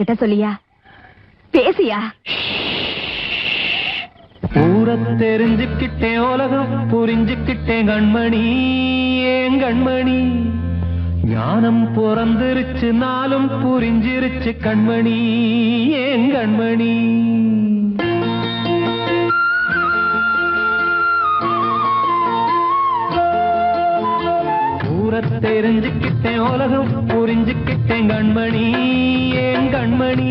கிட்ட சொல்லியா பேசியா? ஊரை தெரிஞ்சுக்கிட்டேன், உலகம் புரிஞ்சுக்கிட்டேன் கண்மணி, ஏன் கண்மணி. ஞானம் பிறந்திருச்சு, நாளும் புரிஞ்சிருச்சு கண்மணி, ஏன் கண்மணி. ஊரை தெரிஞ்சுக்கிட்டேன், உலகம் புரிஞ்சுக்கிட்டேன் கண்மணி, ஏன் கண்மணி.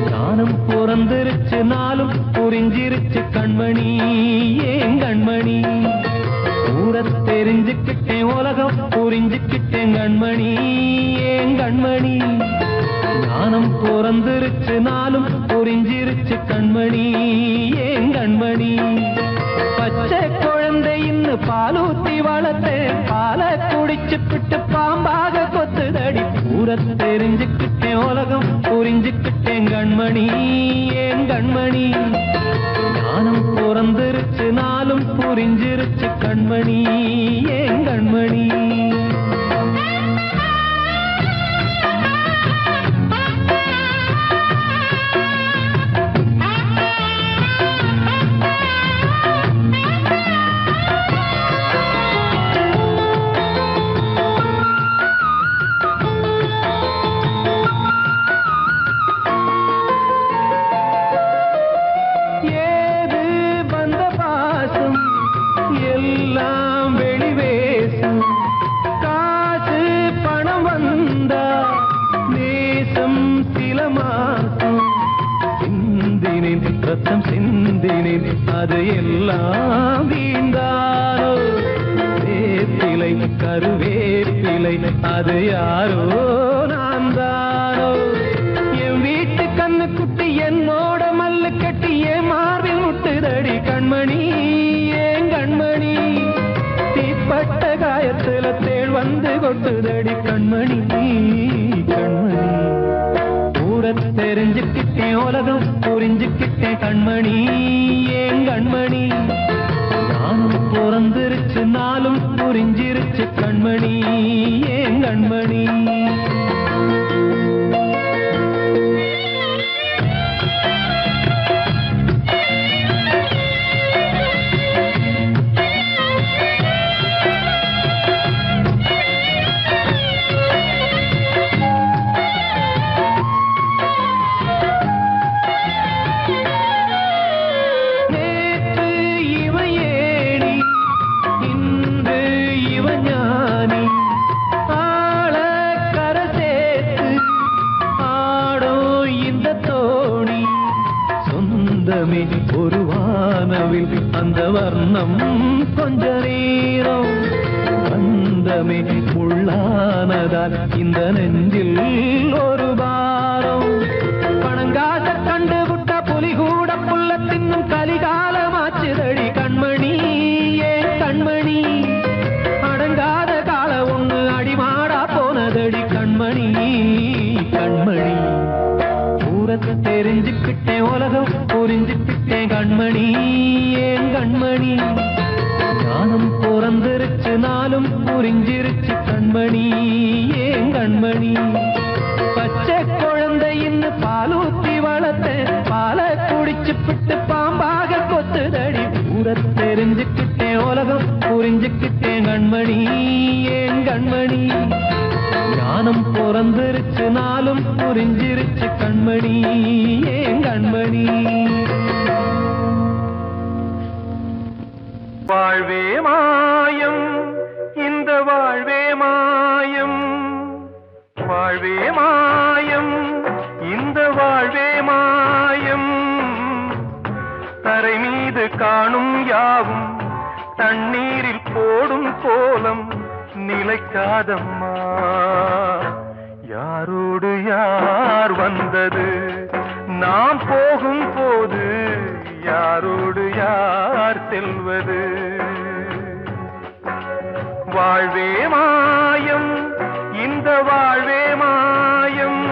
ஞானம் பிறந்திருச்சு, நாளும் புரிஞ்சிருச்சு கண்மணி, ஏன் கண்மணி. ஊரை தெரிஞ்சுக்கிட்டேன், உலகம் புரிஞ்சுக்கிட்டேன் கண்மணி, ஏன் கண்மணி. ஞானம் பிறந்திருச்சு, நாளும் புரிஞ்சிருச்சு கண்மணி, ஏன் கண்மணி. பச்சை குழந்தை இன்னும் பாலூத்தி வளர்த்தேன், பாலை குடிச்சுப்பிட்டு பாம்பாக கொத்துதடி. ஊரை தெரிஞ்சுக்கிட்டேன், உலகம் புரிஞ்சுக்கிட்டேன் கண்மணி, ஏன் கண்மணி. ஞானம் பிறந்திருச்சு, நாளும் புரிஞ்சிருச்சு கண்மணி, ஏன் கண்மணி. ரத்தம் சிந்தினேன், அது எல்லாம் வீந்தாரோ. வேப்பிலை கருவேப்பிலை, அது யாரோ நான் தானோ. என் வீட்டு கண்ணு குட்டி என்னோட மல்லு கட்டி என் மார்பில் முட்டுதடி கண்மணி, ஏன் கண்மணி. தீப்பட்ட காயத்துல தேள் வந்து கொட்டுதடி கண்மணி, கண்மணி. ஊரை தெரிஞ்சுக்கிட்டேன், உலகம் புரிஞ்சுக்கிட்டேன் கண்மணி, ஏன் கண்மணி. நானும் பிறந்திருச்சு, நாளும் புரிஞ்சிருச்சு கண்மணி, ஏன் கண்மணி. ஒரு வானவில் அந்த வர்ணம் கொஞ்ச நேரம் வந்தமே உள்ளானதால் இந்த நெஞ்சில் ஒரு பாரம். பணங்காச கண்டு விட்ட புலி கூட புல்ல தின்னும் கலிகாலமாச்சுதடி கண்மணி, ஏன் கண்மணி. அடங்காத கால ஒண்ணு அடிமாடா போனதடி கண்மணி, கண்மணி. ஊரத்தை தெரிஞ்சுக்கிட்டேன், உலகம் புரிஞ்சுக்கிட்டேன் கண்மணி, ஏன் கண்மணி. ஞானம் பிறந்திருச்சு, நாளும் புரிஞ்சிருச்சு கண்மணி, ஏன் கண்மணி. பச்சை குழந்தை இன்னும் பாலூத்தி வளர்த்தேன், பாலை குடிச்சுப்பிட்டு பாம்பாக கொத்துதடி. ஊரை தெரிஞ்சுக்கிட்டேன், உலகம் புரிஞ்சுக்கிட்டேன் கண்மணி, ஏன் கண்மணி. ஞானம் பிறந்திருச்சு, நாளும் புரிஞ்சிருச்சு கண்மணி, ஏன் கண்மணி. வாழ்வே மாயம், இந்த வாழ்வே மாயம். வாழ்வே மாயம், இந்த வாழ்வே மாயம். தரை மீது காணும் யாவும் தண்ணீரில் போடும் கோலம் நிலைக்காதம்மா. யாரோடு யார் வந்தது நாம் போகும் போது, யாரோடு யார் செல்வது. வாழ்வே மாயம், இந்த வாழ்வே மாயம்.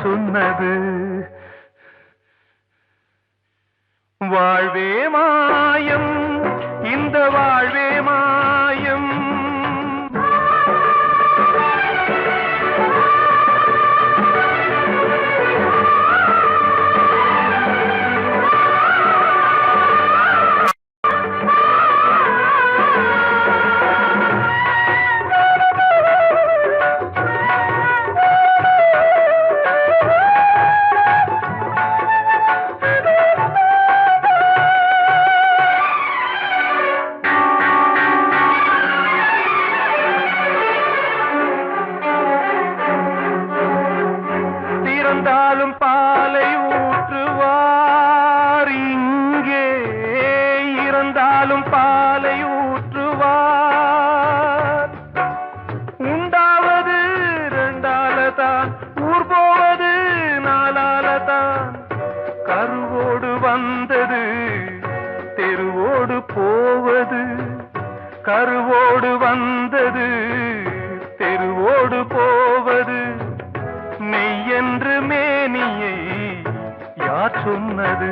சொன்னது. வாழ்வே மாயம், இந்த வாழ்வே மாயம். இறந்தாலும் பாலை ஊற்றுவார் இங்கே, இறந்தாலும் பாலை ஊற்றுவார். உண்டாவது ரெண்டாலதான், ஊர் போவது நாலாலதான். கருவோடு வந்தது தெருவோடு போவது, கருவோடு வந்தது தெருவோடு போவது. மெய்யென்று மேனியை யார் சொன்னது?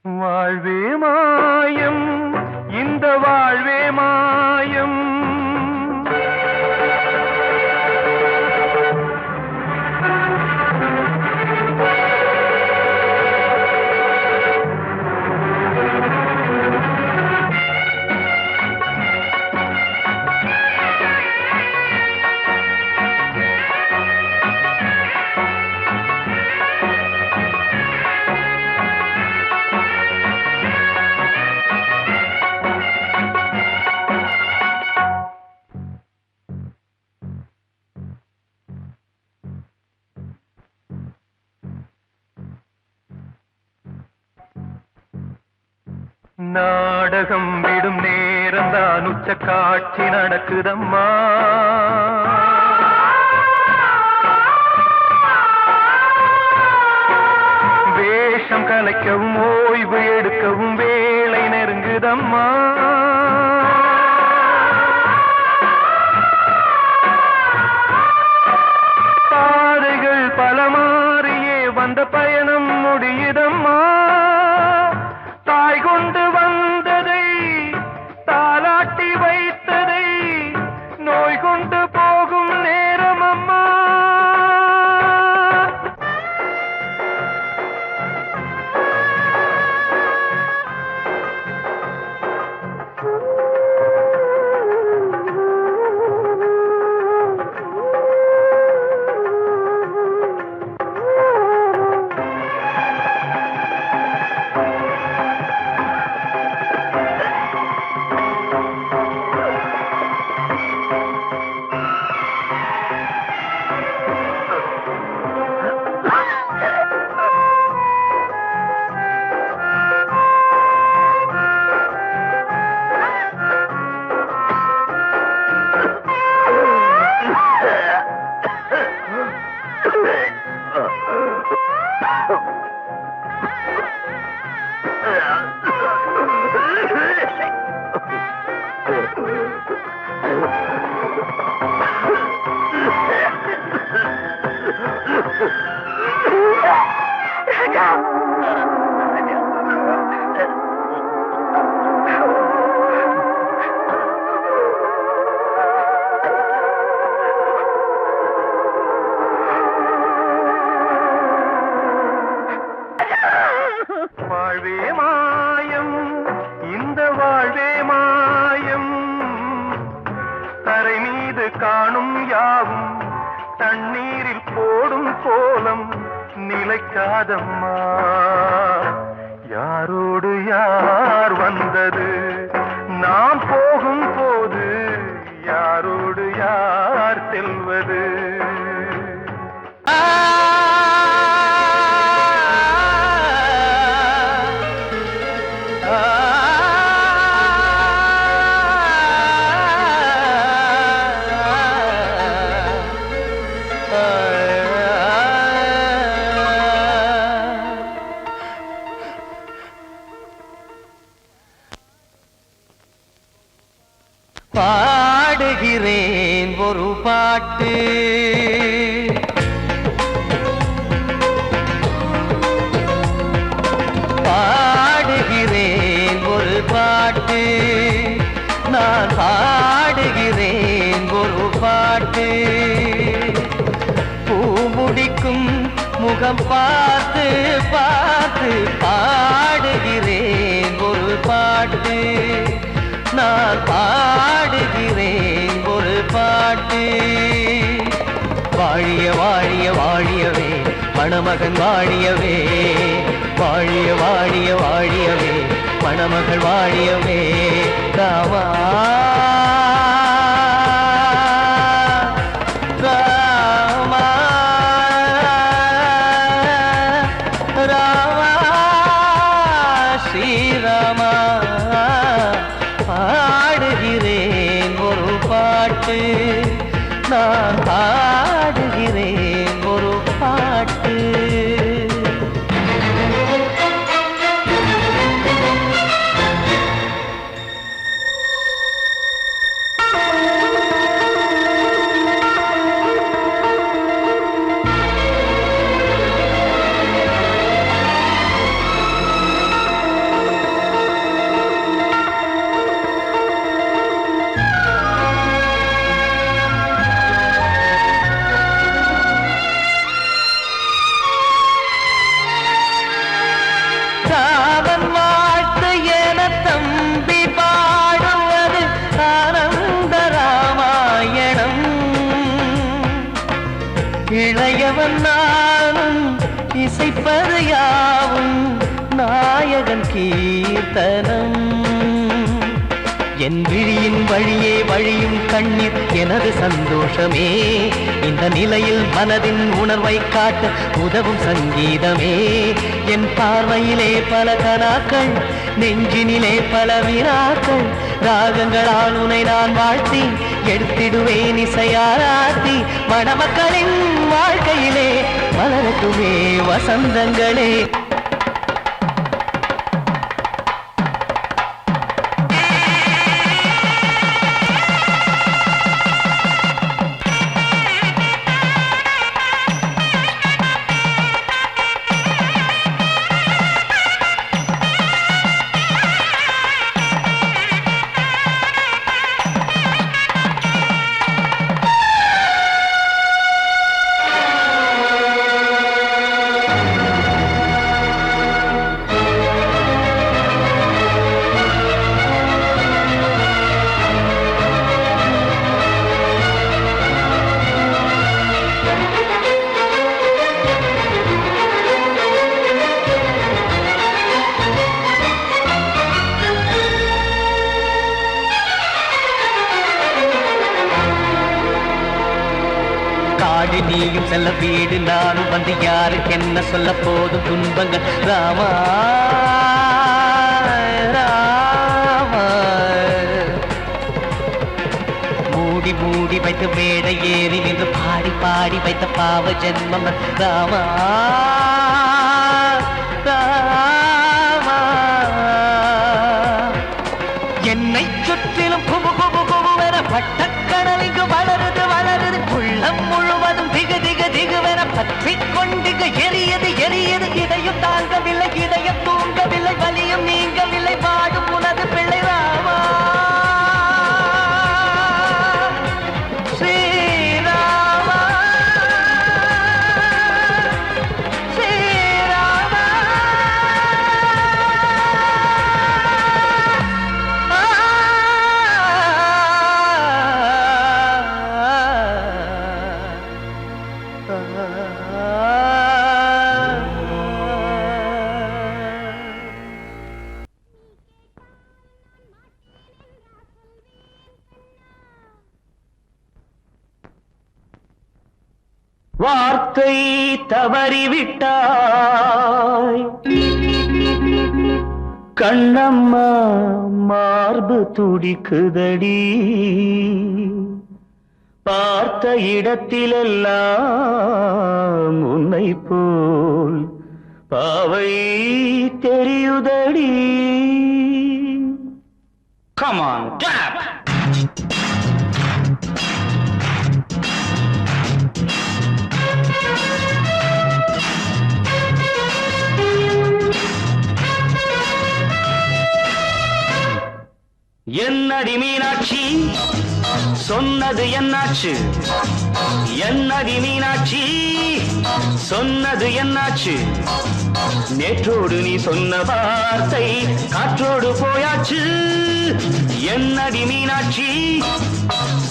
வாழ்வே மாயம், இந்த வாழ்வே மாயம். நாடகம் விடும் நேரம்தான் உச்ச காட்சி நடக்குதம்மா. வேஷம் கலைக்கவும் ஓய்வு எடுக்கவும் வேளை நெருங்குதம்மா. பாதைகள் பல மாறியே வந்த பயணம் முடியுதம்மா. தாய் கொண்டு வந்ததை தாலாட்டி வைத்ததை நோய் கொண்டு போகும் நேரம் அம்மா. வாழ்வே மாயம், இந்த வாழ்வே மாயம். தரை மீது காணும் யாவும் தண்ணீரில் போடும் கோலம் நிலைக்காதம்மா. யாரோடு யார் வந்தது நாம் போகும் போது, யாரோடு யார் செல்வது? பாடுகிறேன் ஒரு பாட்டு, நான் பாடுகிறேன் ஒரு பாட்டு. பூ முடிக்கும் முகம் பார்த்து பார்த்து பாடுகிறேன் ஒரு பாட்டு. நான் பாடுகிறேன் ஒரு பாட்டு. வாழிய வாழிய வாழியவே மணமகன் வாழியவே, வாழிய வாழிய வாழியவே மணமகள் வாழியவே. ராமா ராமா ராமா ஸ்ரீராமா. பாடுகிறேன் ஒரு பாட்டு. நான் பாடுகிறேன் ஒரு பாட்டு. ராமன் வாழ்த்து என தம்பி பாடுவது ஆனந்த ராமாயணம். இளையவன் நானும் இசைப்பது யாவும் நாயகன் கீர்த்தனம். என் விழியின் வழியே வழியும் கண்ணீர் எனது சந்தோஷமே. இந்த நிலையில் மனதின் உணர்வை காட்ட உதவும் சங்கீதமே. என் பார்வையிலே பல கனாக்கள், நெஞ்சினிலே பல வினாக்கள். ராகங்களால் உனை நான் வாழ்த்தி எடுத்திடுவேன் இசையாராத்தி. மணமக்களின் வாழ்க்கையிலே மலரட்டுமே வசந்தங்களே. காடு நீயும் செல்ல வீடு நானும் வந்து யாருக்கு என்ன சொல்ல போதும் துன்பங்கள். ராமா ராமா. மூடி மூடி வைத்து மேடை ஏறி நின்று பாடி பாடி வைத்த பாவ ஜென்மம். ராமா ராமா. என்னை சுற்றிலும் குபு குபு குபுவென பட்டக்கடல் இங்கு வளருது வளருது. உள்ளம் முழுவதும் திகு திகு திகுவென பற்றிக் கொண்டிக எரியது எரியது. இதையும் தாங்கவில்லை இதயம் தூங்கவில்லை வலியும் நீங்கவில்லை. வாடும் உனது பிள்ளை ராமா ஸ்ரீராமா ஸ்ரீராமா. வார்த்தை தவறிவிட்டாய் கண்ணம்மா, மார்பு துடிக்குதடி. பார்த்த இடத்திலெல்லாம் உன்னை போல் பாவை தெரியுதடி. Come on, clap! என்னடி மீனாட்சி சொன்னது என்னாச்சு? என்னடி மீனாட்சி சொன்னது என்னாச்சு? நேற்றோடு நீ சொன்ன வார்த்தை காற்றோடு போயாச்சு. என்னடி மீனாட்சி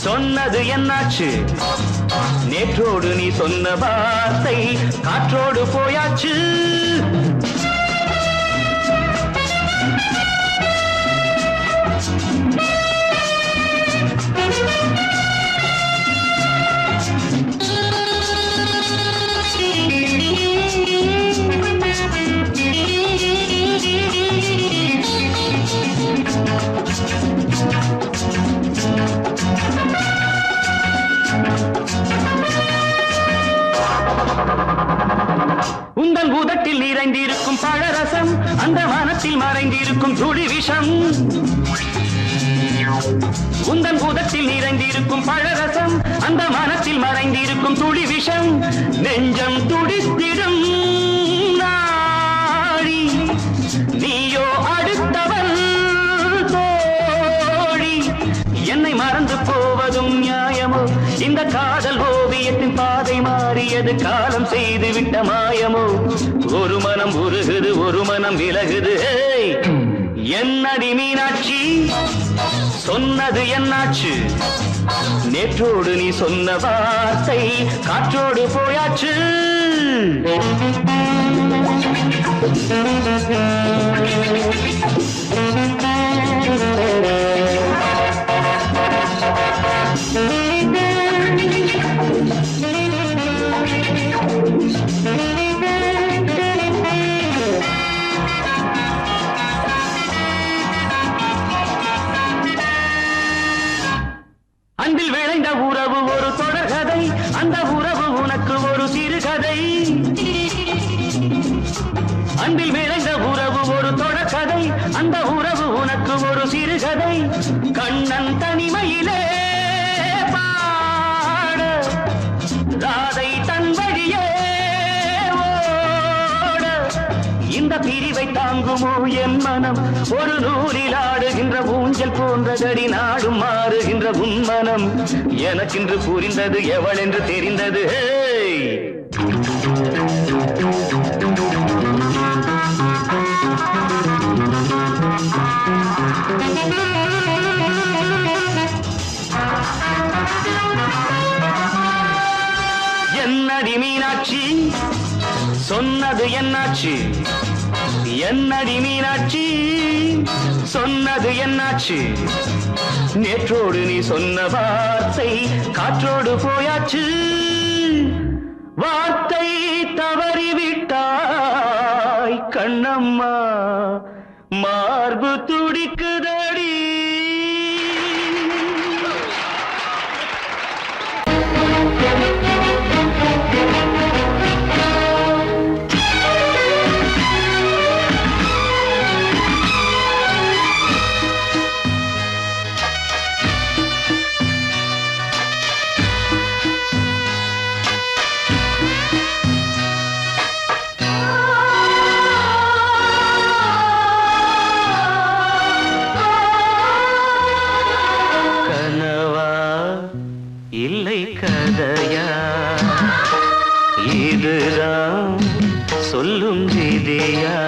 சொன்னது என்னாச்சு? நேற்றோடு நீ சொன்ன வார்த்தை காற்றோடு போயாச்சு. உந்தன் உதட்டில் நிறைந்திருக்கும் பழரசம் அந்த வானத்தில் மறைந்திருக்கும் துளி விஷம். உந்தன் உதட்டில் நிறைந்திருக்கும் பழரசம் அந்த வானத்தில் மறைந்திருக்கும் துளி விஷம். நெஞ்சம் துடித்திடும் நாடி நீயோ அடுத்தவன் தோழி. என்னை மறந்து போவதும் நியாயமோ? இந்த காதல் ஓவியத்தின் பாதை மாறியது காலம் செய்து விட்ட மாயமோ? ஒரு மனம் உருகுது ஒரு மனம் விலகுது. என்னடி மீனாட்சி சொன்னது என்னாச்சு? நேற்றோடு நீ சொன்ன வார்த்தை காற்றோடு போயாச்சு. அன்பில் விளைந்த உறவு ஒரு தொடர்கதை, அந்த உறவு உனக்கு ஒரு சிறுகதை. அன்பில் விளைந்த உறவு ஒரு தொடர்கதை, அந்த உறவு உனக்கு ஒரு சிறுகதை. கண்ணன் தனிமையிலே பாட ராதை தன் வழியே ஓட. இந்த பிரிவை தாங்குமோ என் மனம்? ஒரு நூலில் ஆடுகின்ற ஊஞ்சல் போன்றதடி நாடும் மாறுகின்ற உன்மனம். எனக்கென்று புரிந்தது எவள் என்று தெரிந்தது. என்னடி மீனாட்சி சொன்னது என்னாச்சு? என்னடி மீனாட்சி சொன்னது என்னாச்சு? நேற்றோடு நீ சொன்ன வார்த்தை காற்றோடு போயாச்சு. வார்த்தை தவறிவிட்டாய் கண்ணம்மா, மார்பு துடிக்குதடி. இல்லை கதையா இதுதான் சொல்லும் விதியா?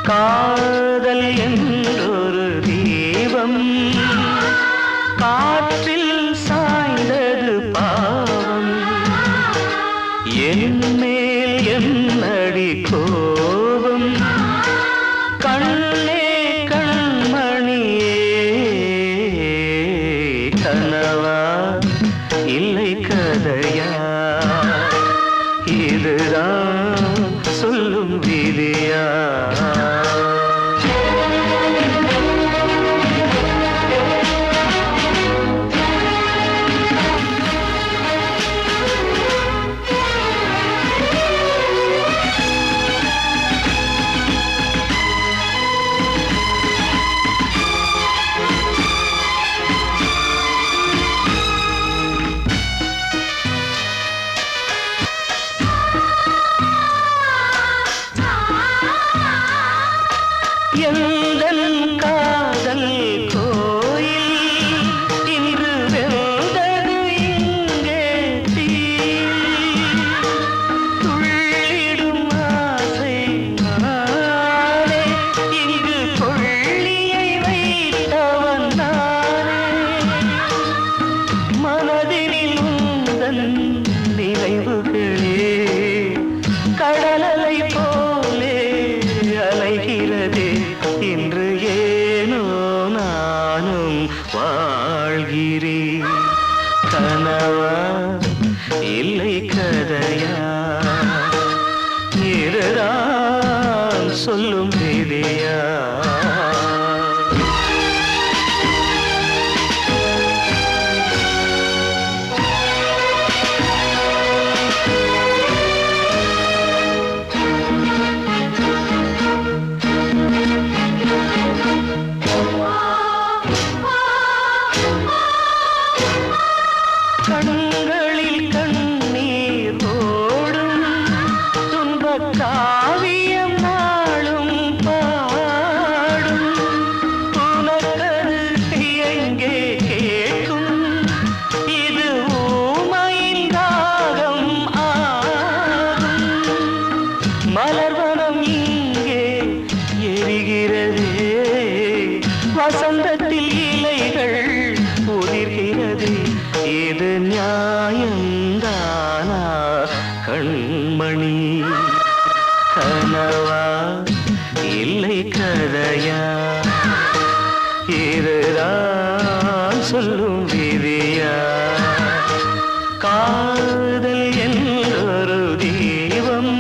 காதல் என்றொரு தீபம் காற்றில் சாய்ந்தது பாவம். என் மேல் என்னடி கோபம்? கண்ணே கண்மணியே கனவா இல்லை கதையா? இதுதான் சொல்லும் விதியா? வாழ்கிறேன். கனவா இல்லை கதையா, இதுதான் சொல்லும் விதியா? கண்களில் கண்ணீர் ஓடும் துன்பக் காவியம் நாளும் பாடும். உனக்கது எங்கே கேட்கும்? இது ஊமையின் தாகம் ஆகும். மலர்வனம் இங்கே எரிகிறதே, வசந்தத்தில் இலைகள் உதிர்கிறது. இது நியாயந்தானா கண்மணி? கனவா இல்லை கதையா, இதுதான் சொல்லும் விதியா? காதல் என்றொரு தீபம்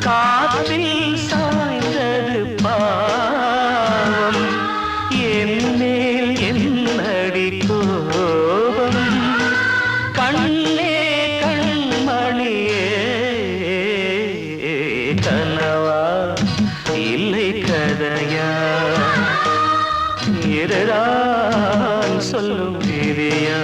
காற்றில் சாய்ந்தது பாவம். என்னேல் என்னடி கோபம்? கண்ணே கண்மணியே, கனவா இல்லை கதையா, இதுதான் சொல்லும் விதியா?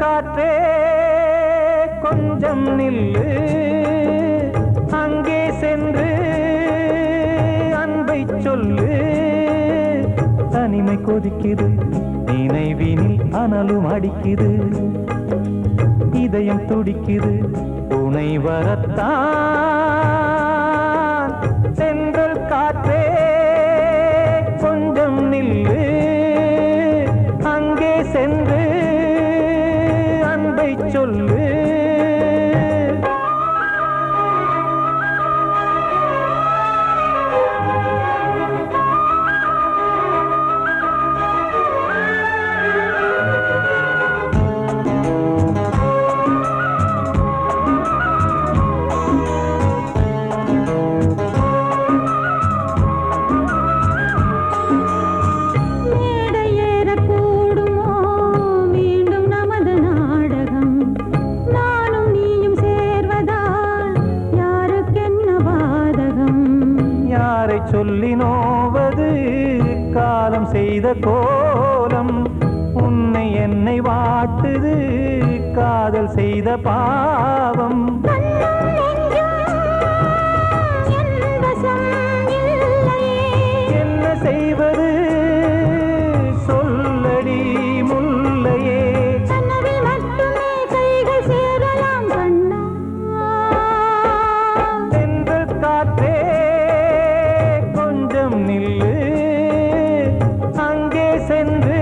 காற்றே கொஞ்சம் நில்லு, அங்கே சென்று அன்பை சொல்லு. தனிமை கொதிக்குது, நினைவினில் அனலும் அடிக்குது, இதயம் துடிக்குது துணை வரத்தான். சென்றல் காற்றே கொஞ்சம் நில்லு, அங்கே சென்று அன்பை சொல்லு. சொல்லி நோவது காலம் செய்த கோலம், உன்னை என்னை வாட்டுது காதல் செய்த பாவம். என்ன செய்வது சொல்லடி முல்லையே, சென்றல் காற்றே நில்லு, அங்கே சென்று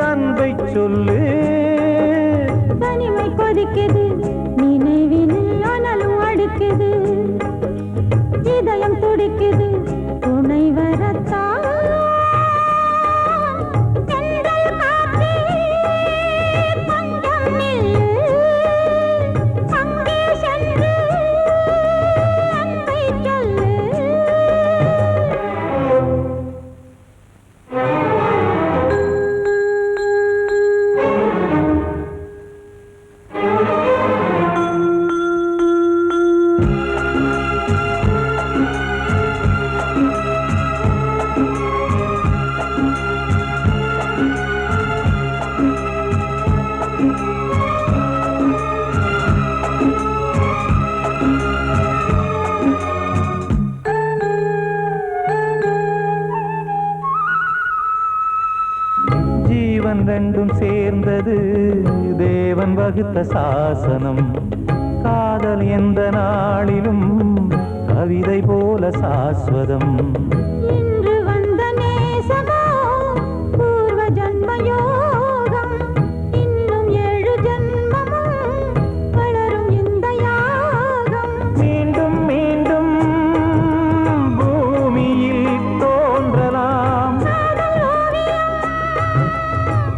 அன்பை சொல்லு. தனிமை கொதிக்குது, நினைவினில் அனலும் அடிக்குது, இதயம் துடிக்குது துணை வரத்தான். தேவன் வகுத்த சாசனம். காதல் எந்த நாளிலும் கவிதை போல சாஸ்வதம். இன்று வந்த நேசமோ பூர்வ ஜன்ம யோகம். இன்னும் 7 ஜன்மமும் வளரும் இந்த யாகம். மீண்டும் மீண்டும் பூமியில் தோன்றலாம். காதல் ஓவியம்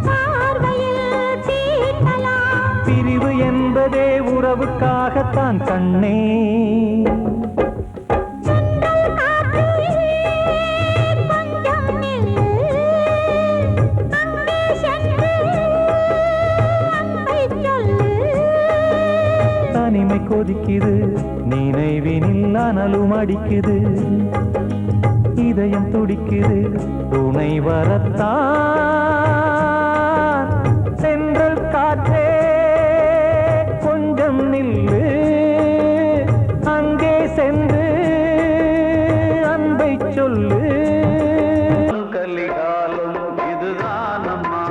பார்வையில் தீட்டலாம். பிரிவு என்பதே உறவுக்காகத்தான் கண்ணே. சென்றல் காற்றில் கொஞ்சம் நில்லு. அங்கே சென்று அன்பை சொல்லு. தனிமை கொதிக்குது, நினைவினில் அனலும் அடிக்குது. இதயம் துடிக்குது, துணை வரத்தான். சென்றல் காற்றே கொஞ்சம் நில்லு. அங்கே சென்று அன்பை சொல்லு. கலிகாலம் இதுதானம்மா,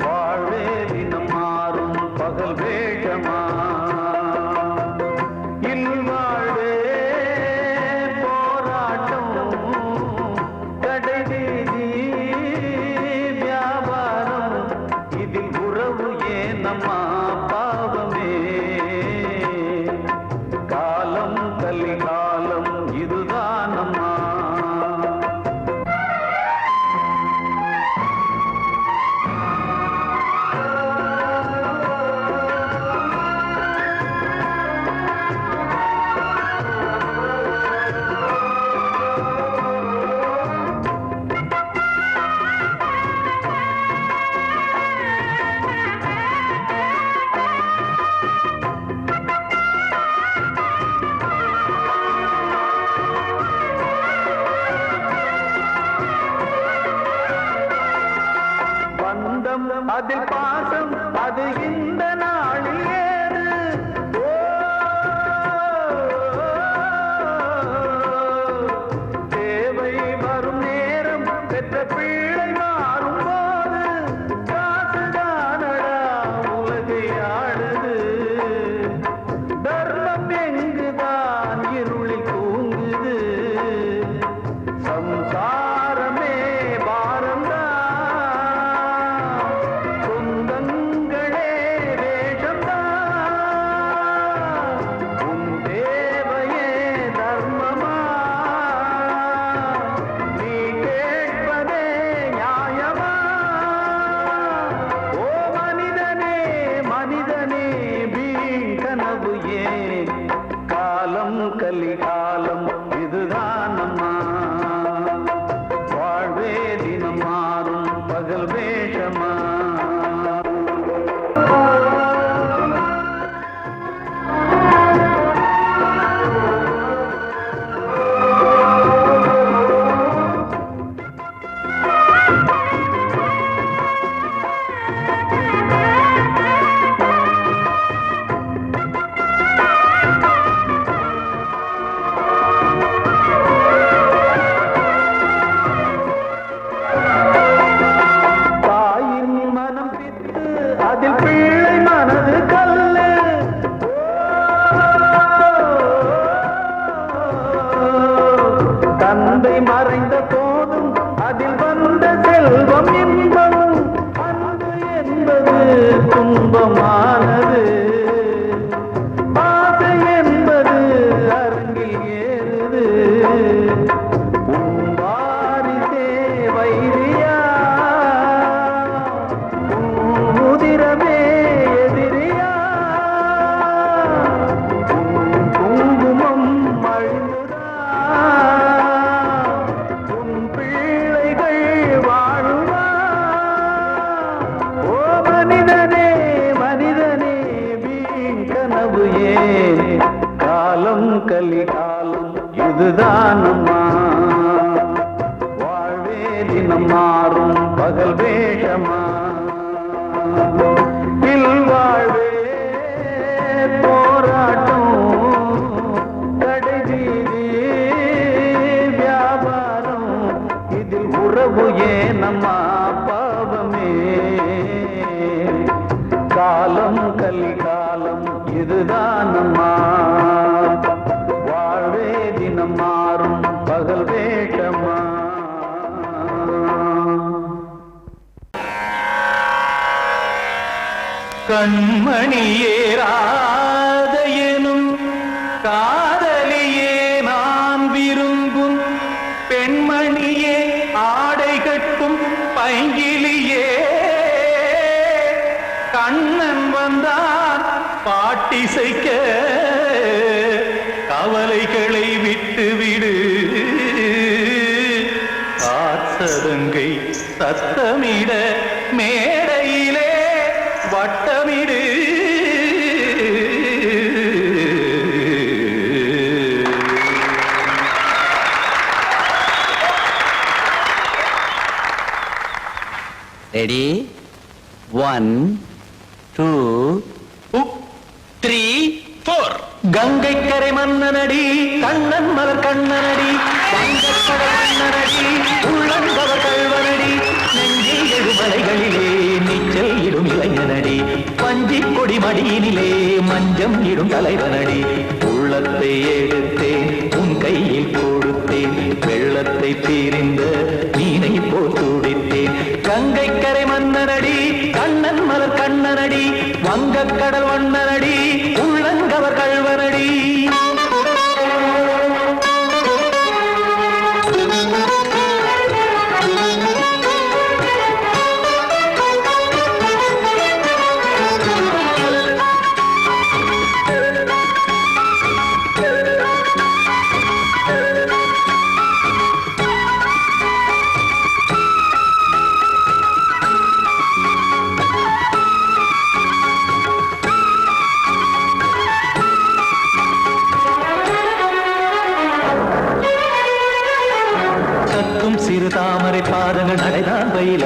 வாழ்வே தினம் மாறும் பகல் வேஷமா. இல்வாழ்வே போராட்டம், கடைவீதி வியாபாரம். இதில் உறவு ஏனம்மா பாவமே. காலம் கலிகாலம் இதுதானம்மா. பந்தம் அதில் பாசம், அது இந்த நாளில் ஏது. ஓ, தேவை வரும் நேரம் பெற்ற பிள்ளை மாறும் போது. காசுதானடா உலகை ஆடுது. தர்மம் எங்குதான் இருளில் தூங்குது. சம்சாரமே பாரம்தான், சொந்தங்களே வேஷம்தான். உன் தேவையே தர்மமா, நீ கேட்பதே நியாயமா. ஓ மனிதனே மனிதனே, வீண் கனவு ஏன். காலம் கலிகாலம் இதுதானம்மா, வாழ்வே தினம் மாறும் பகல் வேஷமா. தாயின் மனம் பித்து, அதில் பிள்ளை மனது கல்லு. தந்தை மறைந்த போதும் அதில் வந்த செல்வம் இன்பம். அன்பு என்பது துன்பமானது, ஆசை என்பது அரங்கில் ஏறுது. உன் வாரிசே வைரியா, உன் உதிரமே எதிரியா. உன் குங்குமம் அழிந்துதா, உன் பிள்ளைகள் வாழுவா. ஓ மனிதனே மனிதனே, வீண் கனவு ஏன். காலம் கலிகாலம் இதுதானம்மா, வாழ்வே தினம் மாறும் பகல் வேஷமா. இல்வாழ்வே போராட்டம், கடைவீதி வியாபாரம். இதில் உறவு ஏனம்மா பாவமே. கலிகாலம் இதுதான் அம்மா, வாழ்வே தினம் மாறும் பகல் வேஷமா. கண்மணியே ராதையனும் காதலியே நான் விரும்பும் பெண்மணியே ஆடை கட்டும் பைங்கிலியே கண்ணன் வந்தான் பாட்டிசைக்க கவலைகளை விட்டுவிடு காசதங்கை சத்தமிட மேடையிலே வட்டமிடு. ரெடி 1 2 3 4. கங்கை கரை மன்னனடி கண்ணன் மலர் கண்ணனடி வங்கக்கடல் மன்னனடி உள்ளங்கவர் கல்வனடி நெஞ்சில் எழுமலைகளிலே நீச்சல் இடும் இளைஞனடி பஞ்சி கொடி மடியினிலே மஞ்சம் இடும் தலைவனடி. உள்ளத்தை எடுத்தேன் உன் கையில் கொடுத்தேன் வெள்ளத்தை பிரிந்த மீனை போல் துடித்தேன். கங்கை கரை மன்னனடி கண்ணன் மலர் கண்ணனடி வங்கக்கடல் வண்ணனடி உள்ளங்கவர் கல்வனடி. சிறு தாமரை பாதங்கள் நடைதான் பயில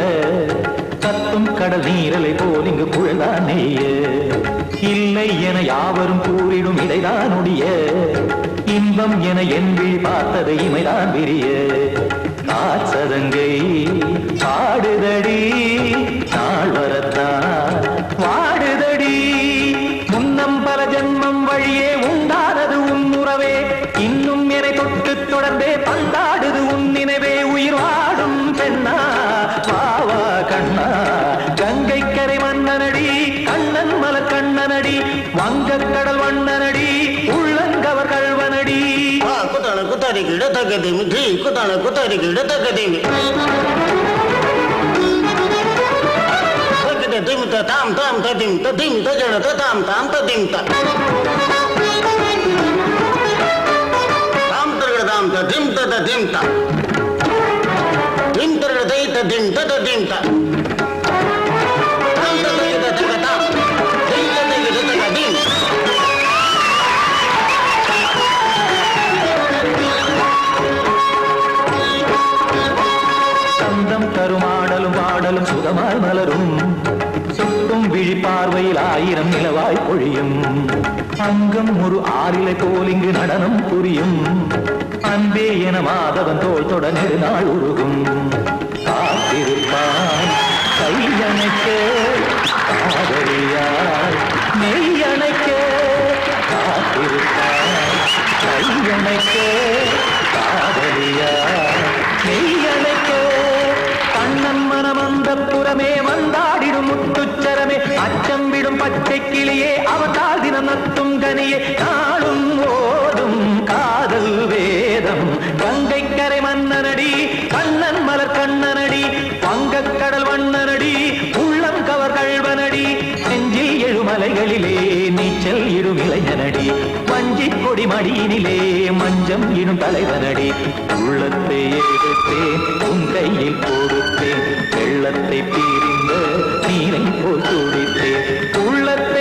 கத்தும் கடல் நீரலை போல் இங்கு குழல்தான் நெய்ய இல்லை என யாவரும் கூறிடும் இடைதான் உடைய இன்பம் என என்பி பார்த்ததை இமைதான் விரிய காசதங்கை பாடுதடி நாள் வரத்தான் வாடுதடி முன்னம் பல ஜென்மம் வழியே உண்டானது உன் உறவே இன்னும் என்னை தொட்டு தொடர்ந்தே பந்தாடுது உன் நினைவே உயிர் வாடும் பெண்ணா பாவா கண்ணா. கங்கை கரை மன்னனடி கண்ணன் மலர் கண்ணனடி வங்கக்கடல் வண்ணனடி உள்ளங்கவர் கல்வனடி. குத்தான குத்தாரி கிட தகதிமி ஜி குத்தான குத்தாரி கிட தகதிமி தகத திமித தாம் தாம் ததிம் ததிம் தஜன ததாம் தாம் ததிம் த தாம் தரகட தாம் ததிம் ததிம் த திம் தரகட தை ததிம் ததிம் த தாம் தரகட தகதாம் தை தரகட தகதிம். சந்தம் கருமாடலும் பாடலும் சுகமாய் மலரும் சுட்டும் விழி பார்வையில் ஆயிரம் நிலவாய் பொழியும் அங்கம் ஒரு ஆறிலை போல் இங்கு நடனம் புரியும் அன்பே என மாதவன் தோல் தொட நெடுநாள் உருகும் காத்திருப்பான் கையணைக்க காதலியாய் நெய்யணைக்க காத்திருப்பான் கையணைக்க காதலியாய் நெய்யணைக்க கண்ணன் மனமந்த புறமே வந்தாடிடும் முத்துச்சரமே அச்சம் விடும் பச்சை கிளியே அவதால் தினம் நத்தும் கனியே நாளும் ஓடும் காதல் வேதம். கங்கை கரை மன்னனடி கண்ணன் மலர் கண்ணனடி வங்கக்கடல் வண்ணனடி உள்ளம் கவர் கல்வனடி நெஞ்சில் எழுமலைகளிலே நீச்சல் இடும் இளைஞனடி வஞ்சி கொடி மடியினிலே மஞ்சம் இடும் தலைவனடி. உள்ளத்தை எடுத்தேன் உன் கையில் கொடுத்தேன் வெள்ளத்தை பிரிந்த நீரை போல் துடித்தேன் உள்ளத்தை